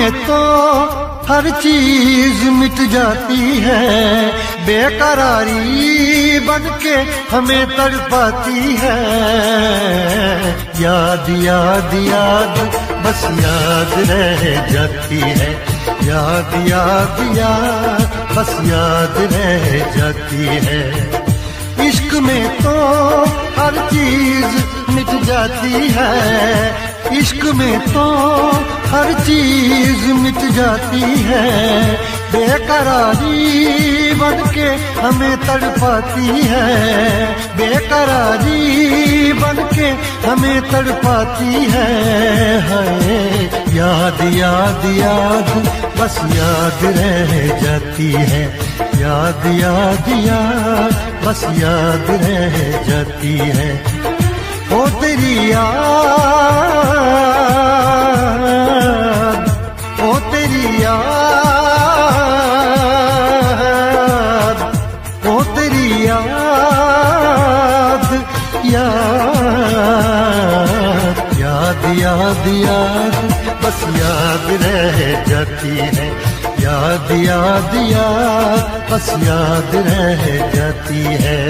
में तो हर चीज मिट जाती है, बेकरारी बन के हमें तड़पाती है। याद याद याद बस याद रह जाती है, याद याद याद बस याद रह जाती है। इश्क में तो हर चीज मिट जाती है, इश्क में तो हर चीज मिट जाती है, बेकरारी बन के हमें तड़पाती है, बेकरारी बन के हमें तड़पाती है। हाय याद याद याद बस याद रह जाती है, याद याद याद बस याद रह जाती है। ओ तेरी याद, ओ तेरी याद, ओ तेरी याद, याद याद याद याद बस याद रह जाती है, याद याद याद बस याद रह जाती है।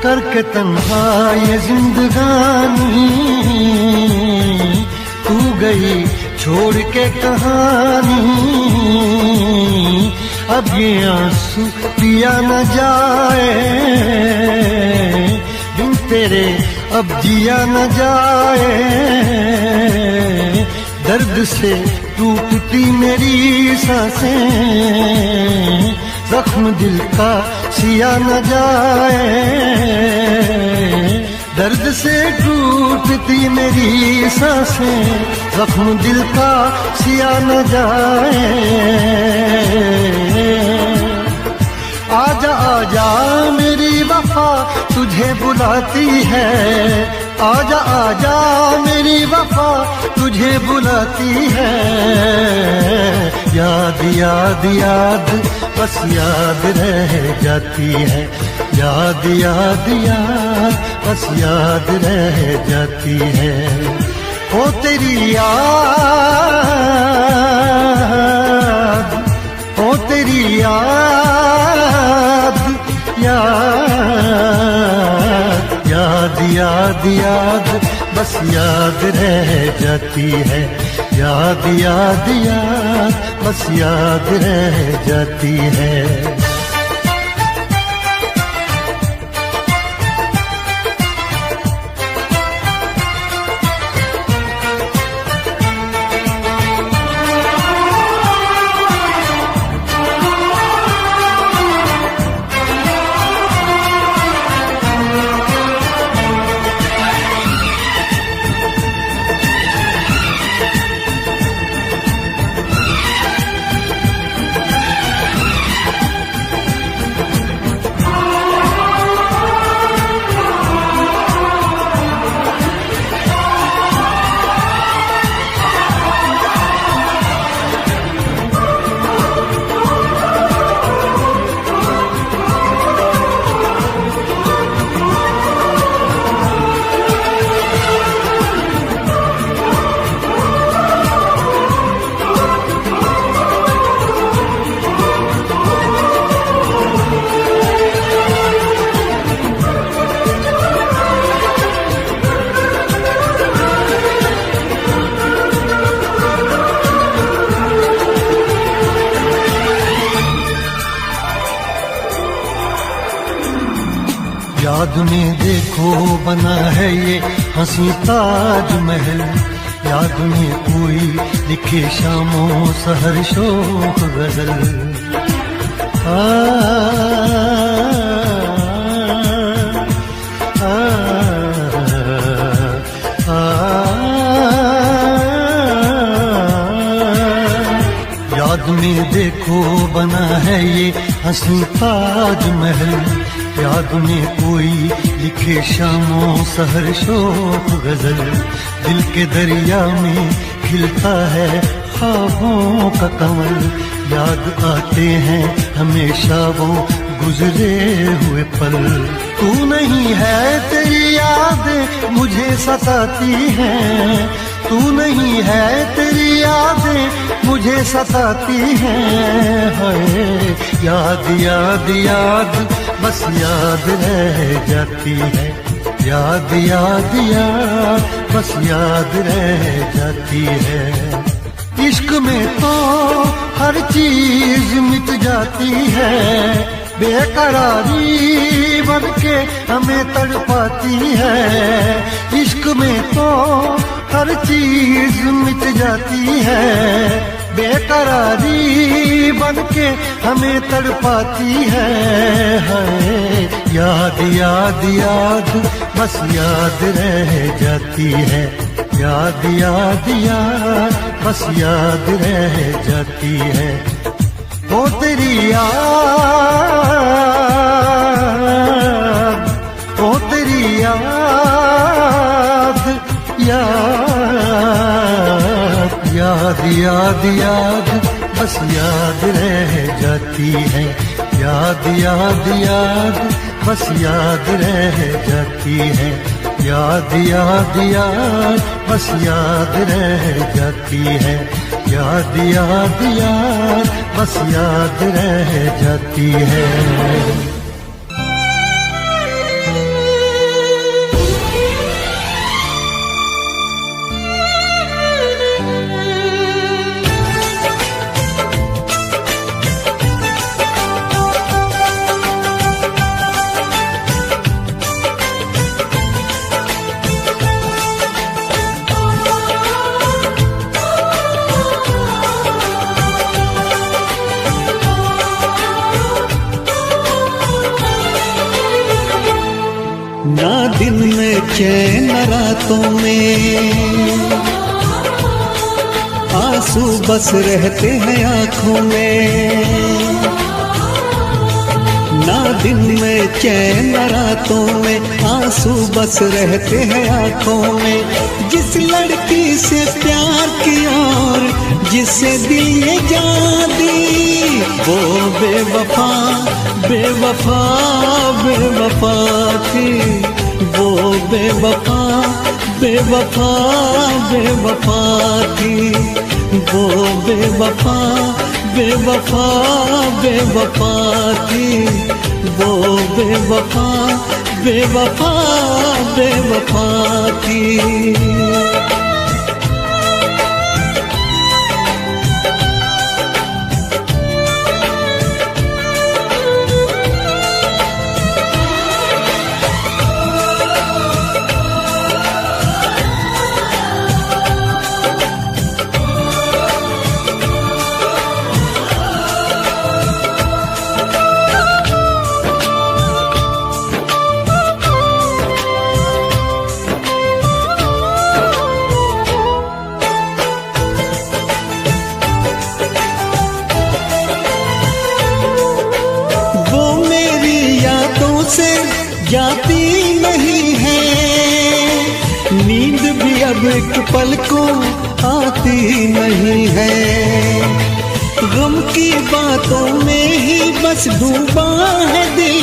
करके तन्हा ये जिंदगानी तू गई छोड़ के कहानी, अब ये आंसू पिया न जाए, बिन तेरे अब जिया न जाए। दर्द से टूटती मेरी सांसें, जख्म दिल का सिया न जाए, दर्द से टूटती मेरी सांसें, जख्म दिल का सिया न जाए। आजा आजा मेरी वफा तुझे बुलाती है, आजा आजा मेरी वफा तुझे बुलाती है। याद याद याद बस याद रह जाती है, याद याद याद बस याद रह जाती है। ओ तेरी याद, ओ तेरी याद, याद याद याद याद बस याद रह जाती है, याद याद याद बस याद रह जाती है। याद में देखो बना है ये हंसी ताज महल, याद में कोई लिखे शामों सहर शोक गजल। याद में देखो बना है ये हंसी ताजमहल, याद में कोई लिखे शामों सहर शोक गजल। दिल के दरिया में खिलता है ख्वाबों का कमल, याद आते हैं हमेशा वो गुजरे हुए पल। तू नहीं है तेरी यादें मुझे सताती हैं, तू नहीं है तेरी यादें मुझे सताती हैं। हाय याद याद याद बस याद रह जाती है, याद याद याद बस याद रह जाती है। इश्क में तो हर चीज मिट जाती है, बेकरारी बन के हमें तड़पाती है। इश्क में तो हर चीज मिट जाती है, बेकरारी बन के हमें तड़पाती है। हाय याद याद याद बस याद रह जाती है, याद याद याद बस याद रह जाती है। वो तेरी याद, वो तेरी याद, याद याद याद याद बस याद रह जाती है, याद याद याद बस याद रह जाती है। याद याद याद बस याद रह जाती है, याद याद याद बस याद रह जाती है। ना दिन में चैन रातों में, आंसू बस रहते हैं आँखों में। ना दिन में चैन रातों में, आंसू बस रहते हैं आँखों में। जिस लड़की से प्यार किया और जिससे दिल ये जान दी, वो बेवफा बेवफा बेवफा थी, वो बेवफा बेवफा बेवफा थी, वो बेवफा बेवफा बेवफा थी, वो बेवफा बेवफा बेवफा थी। जाती नहीं है नींद भी अब एक पल को आती नहीं है। गम की बातों में ही बस डूबा है दिल,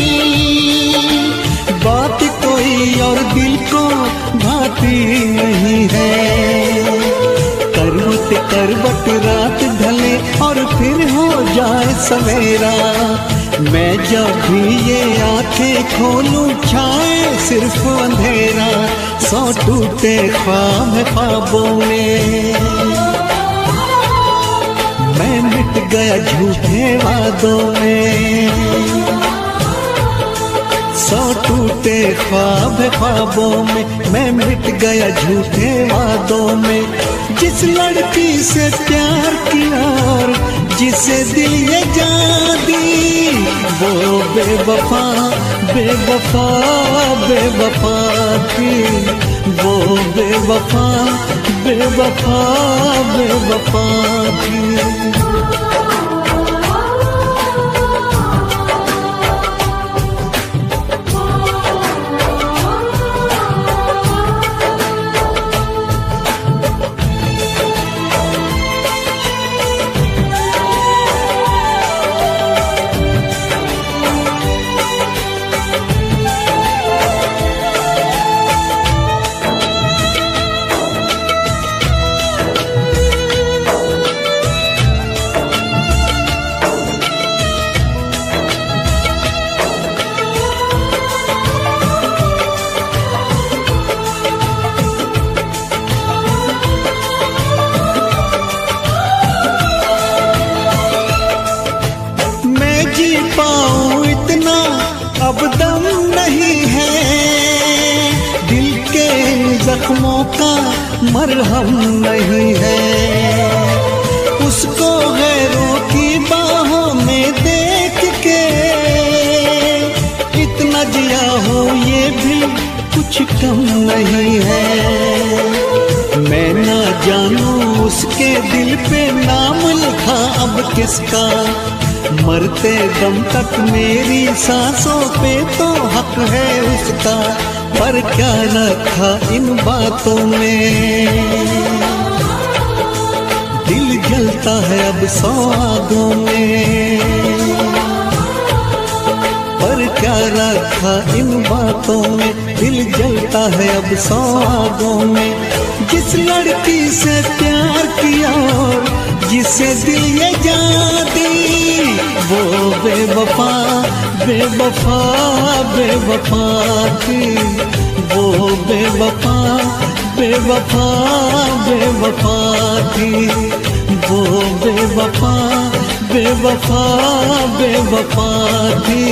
बात कोई और दिल को भाती नहीं है। करवट करवट रात ढले और फिर हो जाए सवेरा, मैं जब भी ये आंखें खोलूं छाए सिर्फ अंधेरा। सौ टूटे ख्वाब ख्वाबों में मैं मिट गया झूठे वादों में। सौ टूटे ख्वाब ख्वाबों में, मैं मिट गया झूठे वादों में। जिस लड़की से प्यार किया और जिसे दिल ये जान दी, वो बेवफा बेवफा बेवफा थी। वो बेवफा बेवफा बेवफा थी। जी पाऊं इतना अब दम नहीं है, दिल के जख्मों का मरहम नहीं है। उसको गैरों की बाहों में देख के इतना जिया हो ये भी कुछ कम नहीं है। मैं ना जानूं उसके दिल पे नाम लिखा अब किसका, मरते दम तक मेरी सांसों पे तो हक है उसका। पर क्या रखा इन बातों में, दिल जलता है अब सौ आगों में। पर क्या रखा इन बातों में, दिल जलता है अब सौ आगों में। जिस लड़की से प्यार किया और जिसे दिल ये जान दी, वो बेवफा बेवफा बेवफा थी। वो बेवफा बेवफा बेवफा थी। वो बेवफा बेवफा बेवफा थी।